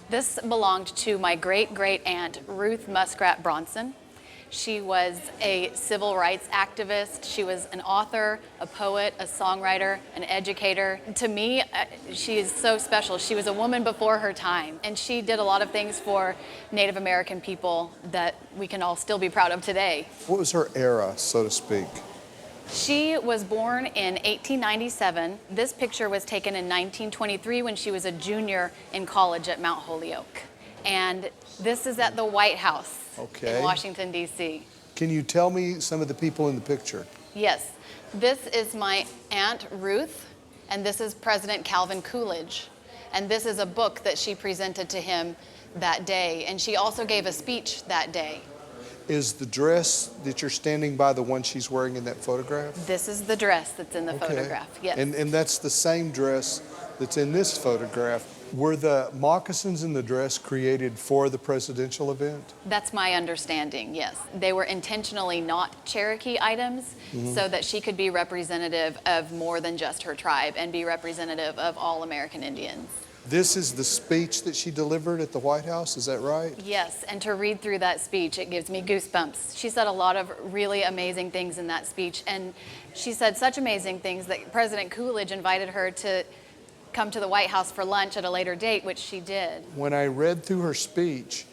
This belonged to my great-great-aunt, Ruth Muskrat Bronson. She was a civil rights activist. She was an author, a poet, a songwriter, an educator. To me, she is so special. She was a woman before her time, and she did a lot of things for Native American people that we can all still be proud of today. What was her era, so to speak? She was born in 1897. This picture was taken in 1923 when she was a junior in college at Mount Holyoke. And this is at the White House in Washington, D.C. Can you tell me some of the people in the picture? Yes. This is my Aunt Ruth, and this is President Calvin Coolidge. And this is a book that she presented to him that day. And she also gave a speech that day. Is the dress that you're standing by the one she's wearing in that photograph? This is the dress that's in the photograph, yes. And that's the same dress that's in this photograph. Were the moccasins in the dress created for the presidential event? That's my understanding, yes. They were intentionally not Cherokee items so that she could be representative of more than just her tribe and be representative of all American Indians. This is the speech that she delivered at the White House, is that right? Yes, and to read through that speech, it gives me goosebumps. She said a lot of really amazing things in that speech, and she said such amazing things that President Coolidge invited her to come to the White House for lunch at a later date, which she did. When I read through her speech,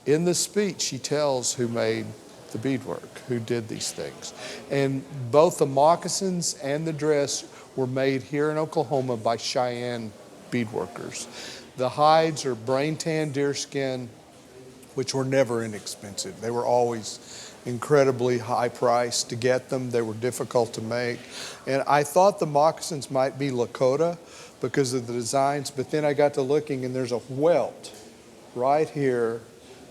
in the speech she tells who made the beadwork, who did these things. And both the moccasins and the dress were made here in Oklahoma by Cheyenne beadworkers. The hides are brain tan deerskin, which were never inexpensive. They were always incredibly high priced to get them. They were difficult to make. And I thought the moccasins might be Lakota because of the designs, but then I got to looking and there's a welt right here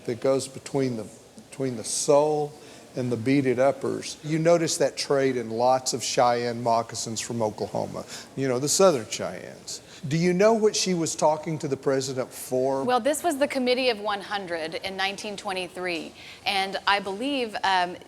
that goes between the sole and the beaded uppers. You notice that trade in lots of Cheyenne moccasins from Oklahoma, you know, the Southern Cheyennes. Do you know what she was talking to the president for? Well, this was the Committee of 100 in 1923, and I believe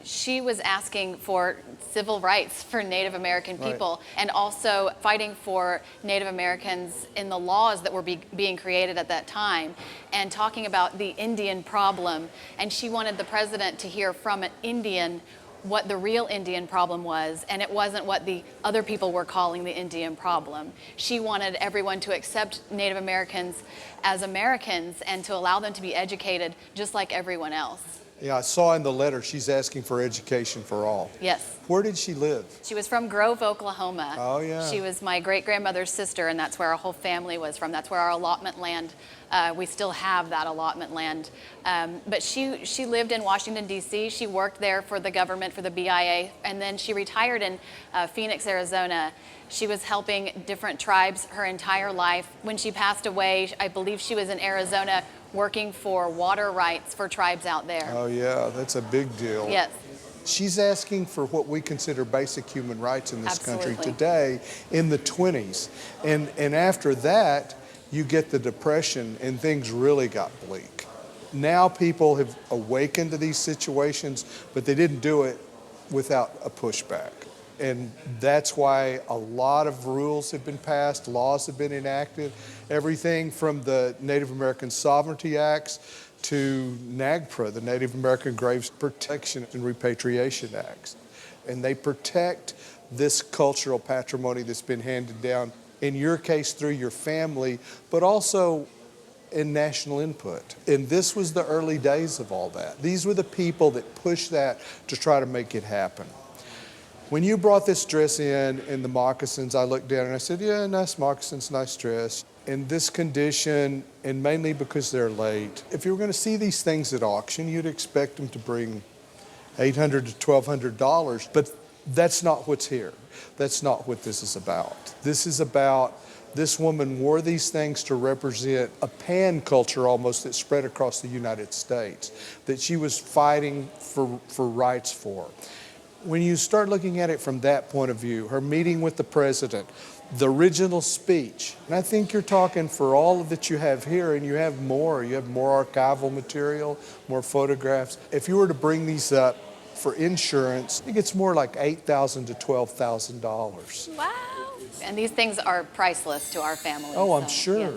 she was asking for civil rights for Native American people and also fighting for Native Americans in the laws that were being created at that time and talking about the Indian problem. And she wanted the president to hear from an Indian what the real Indian problem was, and it wasn't what the other people were calling the Indian problem. She wanted everyone to accept Native Americans as Americans and to allow them to be educated just like everyone else. Yeah, I saw in the letter she's asking for education for all. Yes. Where did she live? She was from Grove, Oklahoma. Oh, yeah. She was my great-grandmother's sister, and that's where our whole family was from. That's where our allotment land, we still have that allotment land. But she lived in Washington, D.C. She worked there for the government, for the BIA, and then she retired in Phoenix, Arizona. She was helping different tribes her entire life. When she passed away, I believe she was in Arizona working for water rights for tribes out there. Oh, yeah, that's a big deal. Yes. She's asking for what we consider basic human rights in this country Absolutely. today in the 20s. And after that, you get the Depression and things really got bleak. Now people have awakened to these situations, but they didn't do it without a pushback. And that's why a lot of rules have been passed, laws have been enacted, everything from the Native American Sovereignty Acts to NAGPRA, the Native American Graves Protection and Repatriation Acts. And they protect this cultural patrimony that's been handed down, in your case through your family, but also in national input. And this was the early days of all that. These were the people that pushed that to try to make it happen. When you brought this dress in the moccasins, I looked down and I said, yeah, nice moccasins, nice dress. In this condition, and mainly because they're late, if you were going to see these things at auction, you'd expect them to bring $800 to $1,200, but that's not what's here. That's not what this is about. This is about this woman wore these things to represent a pan culture almost that spread across the United States, that she was fighting for rights for. When you start looking at it from that point of view, her meeting with the president, the original speech, and I think you're talking for all of that you have here, and you have more archival material, more photographs. If you were to bring these up for insurance, it gets more like $8,000 to $12,000. Wow. And these things are priceless to our family. Oh, I'm so, sure. yes.